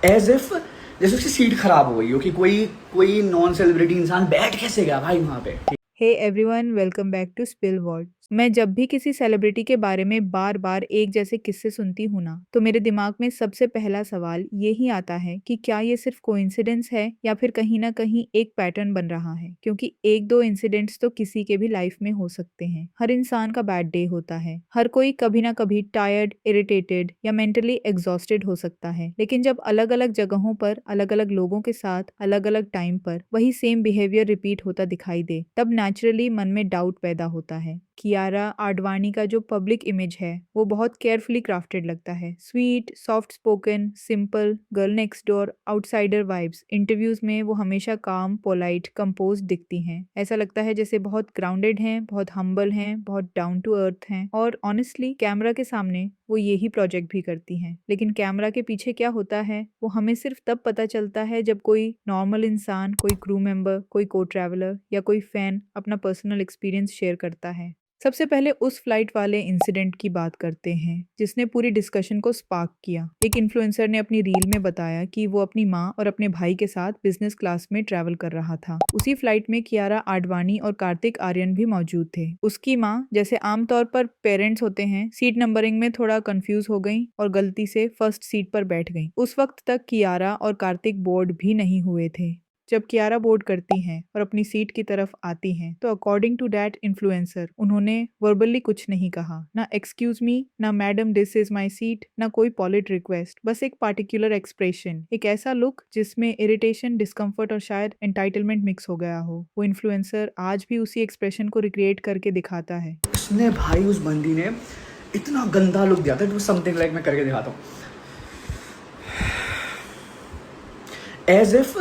As if जैसे उसकी seat खराब हो गई हो कि कोई कोई नॉन सेलिब्रिटी इंसान बैठ कैसे गया भाई वहां पे। Hey everyone, welcome back to Spill World. मैं जब भी किसी सेलिब्रिटी के बारे में बार बार एक जैसे किस्से सुनती हूँ ना, तो मेरे दिमाग में सबसे पहला सवाल यही आता है कि क्या ये सिर्फ कोइंसिडेंस है या फिर कहीं ना कहीं एक पैटर्न बन रहा है। क्योंकि एक दो इंसिडेंट्स तो किसी के भी लाइफ में हो सकते हैं। हर इंसान का बैड डे होता है, हर कोई कभी ना कभी टायर्ड, इरिटेटेड या मेंटली एग्जॉस्टेड हो सकता है। लेकिन जब अलग अलग जगहों पर अलग अलग लोगों के साथ अलग अलग टाइम पर वही सेम बिहेवियर रिपीट होता दिखाई दे, तब नेचुरली मन में डाउट पैदा होता है। कियारा आडवाणी का जो पब्लिक इमेज है वो बहुत केयरफुली क्राफ्टेड लगता है। Sweet, soft spoken, simple, girl next door, outsider vibes. Interviews में वो हमेशा काम, पोलाइट, कंपोज दिखती हैं। ऐसा लगता है जैसे बहुत ग्राउंडेड हैं, बहुत हम्बल हैं, बहुत डाउन टू अर्थ हैं। और ऑनेस्टली कैमरा के सामने वो यही प्रोजेक्ट भी करती हैं। लेकिन कैमरा के पीछे क्या होता है वो हमें सिर्फ तब पता चलता है जब कोई नॉर्मल इंसान, कोई क्रू मेंबर, कोई को ट्रैवलर या कोई फैन अपना पर्सनल एक्सपीरियंस शेयर करता है। सबसे पहले उस फ्लाइट वाले इंसिडेंट की बात करते हैं जिसने पूरी डिस्कशन को स्पार्क किया। एक इन्फ्लुएंसर ने अपनी रील में बताया कि वो अपनी माँ और अपने भाई के साथ बिजनेस क्लास में ट्रैवल कर रहा था। उसी फ्लाइट में कियारा आडवाणी और कार्तिक आर्यन भी मौजूद थे। उसकी माँ, जैसे आमतौर पर पेरेंट्स होते हैं, सीट नंबरिंग में थोड़ा कंफ्यूज हो गई और गलती से फर्स्ट सीट पर बैठ गई। उस वक्त तक कियारा और कार्तिक बोर्ड भी नहीं हुए थे। जब कियारा बोर्ड करती हैं और अपनी सीट की तरफ आती हैं, तो अकॉर्डिंग टू दैट इन्फ्लुएंसर उन्होंने वर्बली कुछ नहीं कहा। ना एक्सक्यूज मी, ना madam this is my seat, ना कोई पॉलिट रिक्वेस्ट। बस एक पार्टिकुलर एक्सप्रेशन, एक ऐसा लुक जिसमें इरिटेशन, डिस्कम्फर्ट और शायद एंटाइटलमेंट मिक्स हो गया हो। वो इन्फ्लुएंसर आज भी उसी एक्सप्रेशन को रिक्रिएट करके दिखाता है। उसने भाई उस बंदी ने इतना गंदा लुक दिया था। इट वाज समथिंग लाइक, मैं करके दिखाता हूँ। एज इफ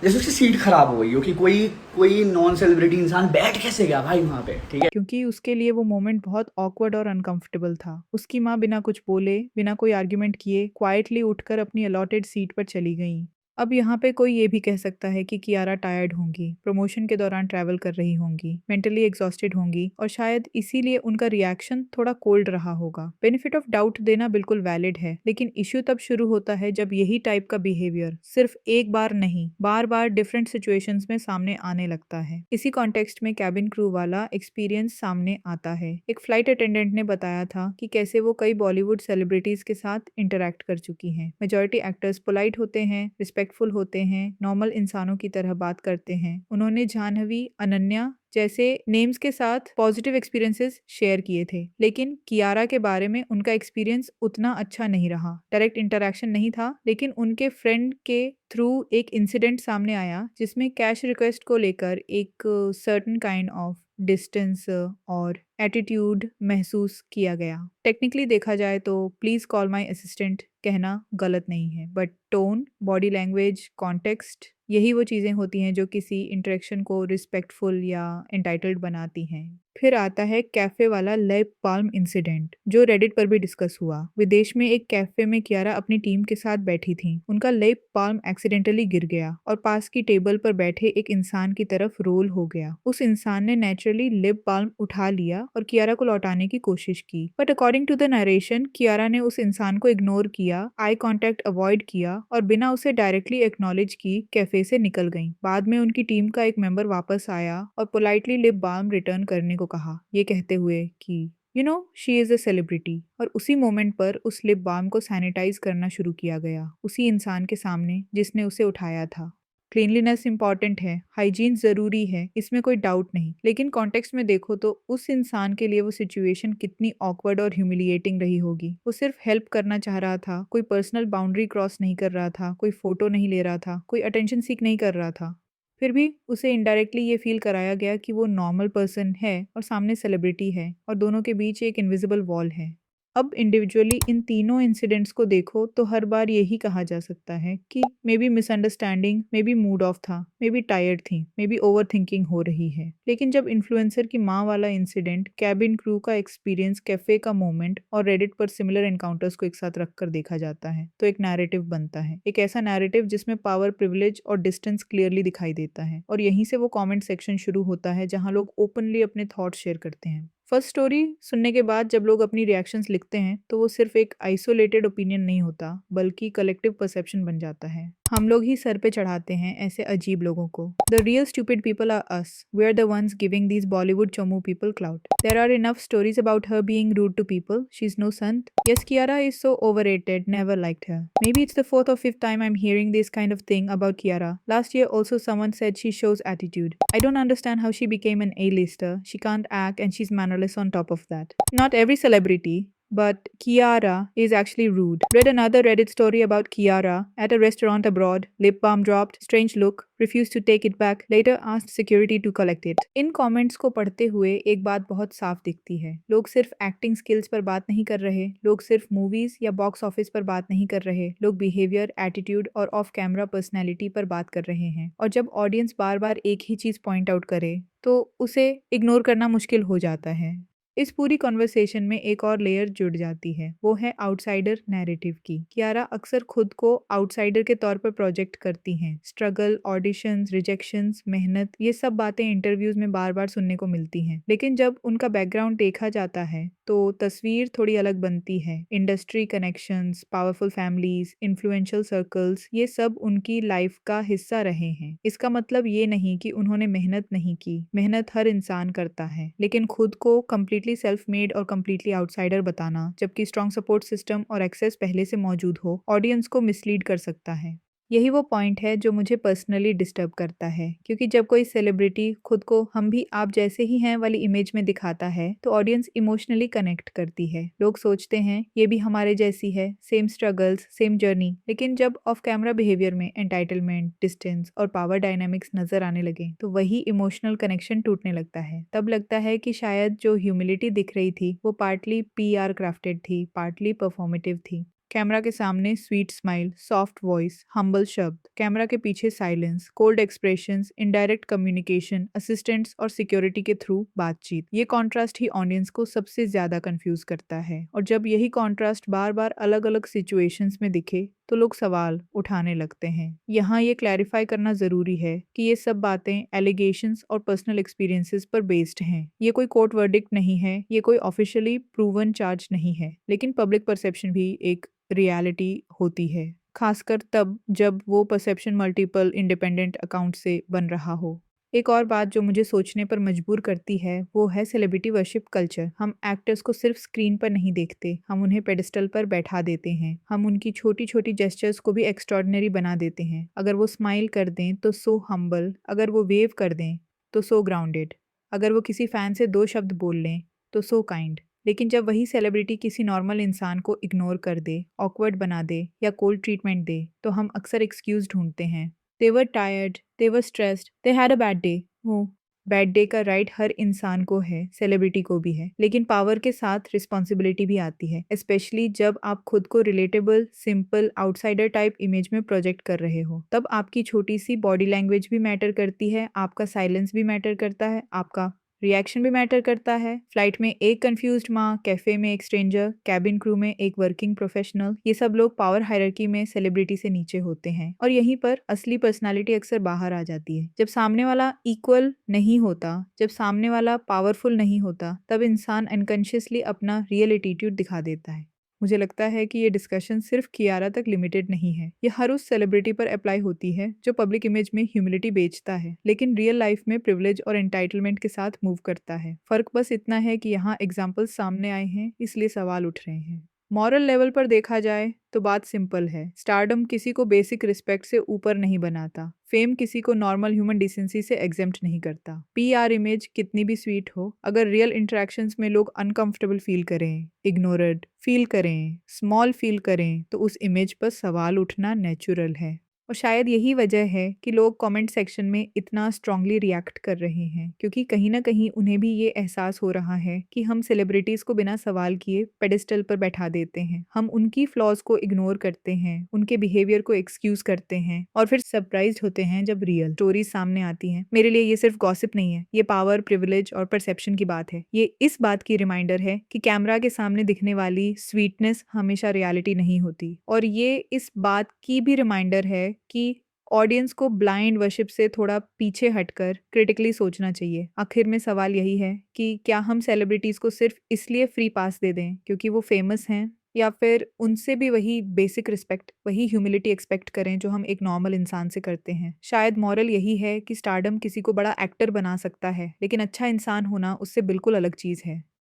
जैसे उसकी सीट खराब हो गई हो कि कोई कोई नॉन सेलिब्रिटी इंसान बैठ कैसे गया भाई वहां पे, ठीक है। क्योंकि उसके लिए वो मोमेंट बहुत ऑकवर्ड और अनकंफर्टेबल था। उसकी माँ बिना कुछ बोले, बिना कोई आर्ग्यूमेंट किए क्वाइटली उठकर अपनी अलॉटेड सीट पर चली गई। अब यहाँ पे कोई ये भी कह सकता है कि कियारा टायर्ड होंगी, प्रमोशन के दौरान ट्रैवल कर रही होंगी, मेंटली एग्जॉस्टेड होंगी और शायद इसीलिए उनका रिएक्शन थोड़ा कोल्ड रहा होगा। बेनिफिट ऑफ डाउट देना बिल्कुल वैलिड है, लेकिन इश्यू तब शुरू होता है जब यही टाइप का बिहेवियर सिर्फ एक बार नहीं, बार बार डिफरेंट सिचुएशंस में सामने आने लगता है। इसी कॉन्टेक्स्ट में कैबिन क्रू वाला एक्सपीरियंस सामने आता है। एक फ्लाइट अटेंडेंट ने बताया था कि कैसे वो कई बॉलीवुड सेलिब्रिटीज के साथ इंटरेक्ट कर चुकी हैं। मेजॉरिटी एक्टर्स पोलाइट होते हैं, रिस्पेक्टफुल होते हैं, नॉर्मल इंसानों की तरह बात करते हैं। उन्होंने जाह्नवी, अनन्या जैसे नेम्स के साथ पॉजिटिव एक्सपीरियंसेस शेयर किए थे। लेकिन कियारा के बारे में उनका एक्सपीरियंस उतना अच्छा नहीं रहा। डायरेक्ट इंटरेक्शन नहीं था, लेकिन उनके फ्रेंड के थ्रू एक इंसिडेंट सामने आया जिसमें कैश रिक्वेस्ट को लेकर एक सर्टेन काइंड ऑफ डिस्टेंस और एटीट्यूड महसूस किया गया। टेक्निकली देखा जाए तो प्लीज कॉल माय असिस्टेंट कहना गलत नहीं है, but tone, body language, context, यही वो चीज़ें होती हैं जो किसी इंटरेक्शन को रिस्पेक्टफुल या एंटाइटल्ड बनाती हैं। फिर आता है कैफे वाला लिप बाल्म इंसिडेंट, जो रेडिट पर भी डिस्कस हुआ। विदेश में एक कैफे में कियारा अपनी टीम के साथ बैठी थी। उनका लिप बाल्म एक्सीडेंटली गिर गया और पास की टेबल पर बैठे एक इंसान की तरफ रोल हो गया। उस इंसान ने नेचुरली लिप बाल्म उठा लिया और कियारा को लौटाने की कोशिश की, but according to the narration Kiara ने उस इंसान को इग्नोर किया, आई कांटेक्ट अवॉइड किया और बिना उसे डायरेक्टली एक्नॉलेज की कैफे से निकल गई। बाद में उनकी टीम का एक मेंबर वापस आया और पोलाइटली लिप बाल्म रिटर्न करने को कहा, ये कहते हुए कि शी इज अ सेलिब्रिटी। और उसी मोमेंट पर उस लिप बाल्म को सैनिटाइज करना शुरू किया गया, उसी इंसान के सामने जिसने उसे उठाया था। क्लीनलीनेस इंपॉर्टेंट है, हाइजीन जरूरी है, इसमें कोई डाउट नहीं। लेकिन कॉन्टेक्स्ट में देखो तो उस इंसान के लिए वो सिचुएशन कितनी ऑकवर्ड और ह्यूमिलिएटिंग रही होगी। वो सिर्फ हेल्प करना चाह रहा था, कोई पर्सनल बाउंड्री क्रॉस नहीं कर रहा था, कोई फोटो नहीं ले रहा था, कोई अटेंशन सीक नहीं कर रहा था। फिर भी उसे इनडायरेक्टली ये फील कराया गया कि वो नॉर्मल पर्सन है और सामने सेलिब्रिटी है और दोनों के बीच एक इनविजिबल वॉल है। अब इंडिविजुअली इन तीनों इंसिडेंट्स को देखो तो हर बार यही कहा जा सकता है कि may be misunderstanding, may be mood off था, मे बी टायर्ड थी, मे बी ओवर थिंकिंग हो रही है। लेकिन जब इन्फ्लुएंसर की माँ वाला इंसिडेंट, कैबिन क्रू का एक्सपीरियंस, कैफे का मोमेंट और रेडिट पर सिमिलर एनकाउंटर्स को एक साथ रखकर देखा जाता है, तो एक नैरेटिव बनता है। एक ऐसा नैरेटिव जिसमें पावर, प्रिविलेज और डिस्टेंस क्लियरली दिखाई देता है। और यहीं से वो कॉमेंट सेक्शन शुरू होता है जहाँ लोग ओपनली अपने थॉट्स शेयर करते हैं। फर्स्ट स्टोरी सुनने के बाद जब लोग अपनी रिएक्शंस लिखते हैं तो वो सिर्फ एक आइसोलेटेड ओपिनियन नहीं होता बल्कि कलेक्टिव परसेप्शन बन जाता है। हम लोग ही सर पे चढ़ाते हैं ऐसे अजीब लोगों को। The real stupid people are us, we are the ones giving these Bollywood चोमू people clout. There are enough stories about her being rude to people, she is no संत। Yes, Kiara is so overrated, never liked her. Maybe it's the fourth or fifth time I'm hearing this kind of thing about Kiara. Last year also someone said she shows attitude. I don't understand how she became an A-lister. She can't act and she's mannerless on top of that. Not every celebrity, but Kiara is actually rude. Read another Reddit story about Kiara at a restaurant abroad. Lip balm dropped, strange look, refused to take it back, later asked security to collect it. In comments को पढ़ते हुए एक बात बहुत साफ दिखती है। लोग सिर्फ एक्टिंग स्किल्स पर बात नहीं कर रहे, लोग सिर्फ मूवीज या बॉक्स ऑफिस पर बात नहीं कर रहे, लोग बिहेवियर, एटीट्यूड और ऑफ कैमरा पर्सनैलिटी पर बात कर रहे हैं। और जब ऑडियंस बार बार एक ही चीज पॉइंट आउट करे तो उसे इग्नोर करना मुश्किल हो जाता है। इस पूरी कॉन्वर्सेशन में एक और लेयर जुड़ जाती है, वो है आउटसाइडर नैरेटिव की। कियारा अक्सर खुद को आउटसाइडर के तौर पर प्रोजेक्ट करती हैं। स्ट्रगल, ऑडिशंस, रिजेक्शंस, मेहनत, ये सब बातें इंटरव्यूज में बार बार सुनने को मिलती हैं। लेकिन जब उनका बैकग्राउंड देखा जाता है तो तस्वीर थोड़ी अलग बनती है। Industry connections, powerful families, influential circles, ये सब उनकी लाइफ का हिस्सा रहे हैं। इसका मतलब ये नहीं कि उन्होंने मेहनत नहीं की, मेहनत हर इंसान करता है, लेकिन खुद को कंप्लीटली सेल्फ मेड और कंप्लीटली आउटसाइडर बताना, जबकि स्ट्रॉन्ग सपोर्ट सिस्टम और एक्सेस पहले से मौजूद हो, ऑडियंस को मिसलीड कर सकता है। यही वो पॉइंट है जो मुझे पर्सनली डिस्टर्ब करता है, क्योंकि जब कोई सेलिब्रिटी खुद को हम भी आप जैसे ही हैं वाली इमेज में दिखाता है तो ऑडियंस इमोशनली कनेक्ट करती है। लोग सोचते हैं ये भी हमारे जैसी है, सेम स्ट्रगल्स, सेम जर्नी। लेकिन जब ऑफ कैमरा बिहेवियर में एंटाइटलमेंट, डिस्टेंस और पावर डायनामिक्स नजर आने लगे तो वही इमोशनल कनेक्शन टूटने लगता है। तब लगता है कि शायद जो ह्यूमिलिटी दिख रही थी वो पार्टली पीआर क्राफ्टेड थी, पार्टली परफॉर्मेटिव थी। कैमरा के सामने sweet smile, soft voice, humble शब्द, कैमरा के पीछे silence, cold expressions, indirect communication, assistants और सिक्योरिटी के थ्रू बातचीत। ये कॉन्ट्रास्ट ही ऑडियंस को सबसे ज्यादा कंफ्यूज करता है। और जब यही कॉन्ट्रास्ट बार बार अलग अलग सिचुएशंस में दिखे तो लोग सवाल उठाने लगते हैं। यहाँ ये क्लैरिफाई करना जरूरी है कि ये सब बातें एलिगेशंस और पर्सनल एक्सपीरियंसेस पर बेस्ड हैं। ये कोई कोर्ट वर्डिक्ट नहीं है, ये कोई ऑफिशियली प्रूवन चार्ज नहीं है, लेकिन पब्लिक परसेप्शन भी एक रियलिटी होती है, खासकर तब जब वो परसेप्शन मल्टीपल इंडिपेंडेंट अकाउंट से बन रहा हो। एक और बात जो मुझे सोचने पर मजबूर करती है वो है सेलिब्रिटी वर्शिप कल्चर। हम एक्टर्स को सिर्फ स्क्रीन पर नहीं देखते, हम उन्हें पेडिस्टल पर बैठा देते हैं। हम उनकी छोटी छोटी जेस्चर्स को भी एक्स्ट्रॉर्डिनरी बना देते हैं। अगर वो स्माइल कर दें तो सो हम्बल, अगर वो वेव कर दें तो सो ग्राउंडेड, अगर वो किसी फैन से 2 शब्द बोल लें तो सो काइंड। लेकिन जब वही सेलिब्रिटी किसी नॉर्मल इंसान को इग्नोर कर दे, ऑकवर्ड बना दे या कोल्ड ट्रीटमेंट दे तो हम अक्सर एक्सक्यूज ढूंढते हैं। They were tired, they were stressed, they had a bad day. वो बैड डे का राइट हर इंसान को है, सेलिब्रिटी को भी है, लेकिन पावर के साथ रिस्पॉन्सिबिलिटी भी आती है, स्पेशली जब आप खुद को relatable, simple, outsider type image में प्रोजेक्ट कर रहे हो। तब आपकी छोटी सी बॉडी लैंग्वेज भी मैटर करती है, आपका साइलेंस भी मैटर करता है, आपका रिएक्शन भी मैटर करता है। फ्लाइट में एक कंफ्यूज्ड माँ, कैफे में एक स्ट्रेंजर, कैबिन क्रू में एक वर्किंग प्रोफेशनल, ये सब लोग पावर हायरार्की में सेलिब्रिटी से नीचे होते हैं। और यहीं पर असली पर्सनालिटी अक्सर बाहर आ जाती है। जब सामने वाला इक्वल नहीं होता, जब सामने वाला पावरफुल नहीं होता, तब इंसान अनकॉन्शियसली अपना रियल एटीट्यूड दिखा देता है। मुझे लगता है कि ये डिस्कशन सिर्फ कियारा तक लिमिटेड नहीं है, ये हर उस सेलिब्रिटी पर अप्लाई होती है जो पब्लिक इमेज में ह्यूमिलिटी बेचता है लेकिन रियल लाइफ में प्रिविलेज और एंटाइटलमेंट के साथ मूव करता है। फर्क बस इतना है कि यहाँ एग्जाम्पल्स सामने आए हैं इसलिए सवाल उठ रहे हैं। मॉरल लेवल पर देखा जाए तो बात सिंपल है। स्टारडम किसी को बेसिक रिस्पेक्ट से ऊपर नहीं बनाता, फेम किसी को नॉर्मल ह्यूमन डिसेंसी से एग्जेम्प्ट नहीं करता। पीआर इमेज कितनी भी स्वीट हो, अगर रियल इंटरेक्शंस में लोग अनकंफर्टेबल फील करें, इग्नोर्ड फील करें, स्मॉल फील करें तो उस इमेज पर सवाल उठना नेचुरल है। और शायद यही वजह है कि लोग कमेंट सेक्शन में इतना स्ट्रांगली रिएक्ट कर रहे हैं, क्योंकि कहीं ना कहीं उन्हें भी ये एहसास हो रहा है कि हम सेलिब्रिटीज को बिना सवाल किए पेडिस्टल पर बैठा देते हैं, हम उनकी फ्लॉज को इग्नोर करते हैं, उनके बिहेवियर को एक्सक्यूज करते हैं और फिर सरप्राइज होते हैं जब रियल स्टोरीज सामने आती हैं। मेरे लिए ये सिर्फ गॉसिप नहीं है, ये पावर, प्रिविलेज और परसेप्शन की बात है। ये इस बात की रिमाइंडर है कि कैमरा के सामने दिखने वाली स्वीटनेस हमेशा रियलिटी नहीं होती, और ये इस बात की भी रिमाइंडर है कि ऑडियंस को ब्लाइंड वर्शिप से थोड़ा पीछे हटकर क्रिटिकली सोचना चाहिए। आखिर में सवाल यही है कि क्या हम सेलिब्रिटीज़ को सिर्फ इसलिए फ्री पास दे दें क्योंकि वो फेमस हैं, या फिर उनसे भी वही बेसिक रिस्पेक्ट, वही ह्यूमिलिटी एक्सपेक्ट करें जो हम एक नॉर्मल इंसान से करते हैं। शायद मॉरल यही है कि स्टारडम किसी को बड़ा एक्टर बना सकता है, लेकिन अच्छा इंसान होना उससे बिल्कुल अलग चीज़ है।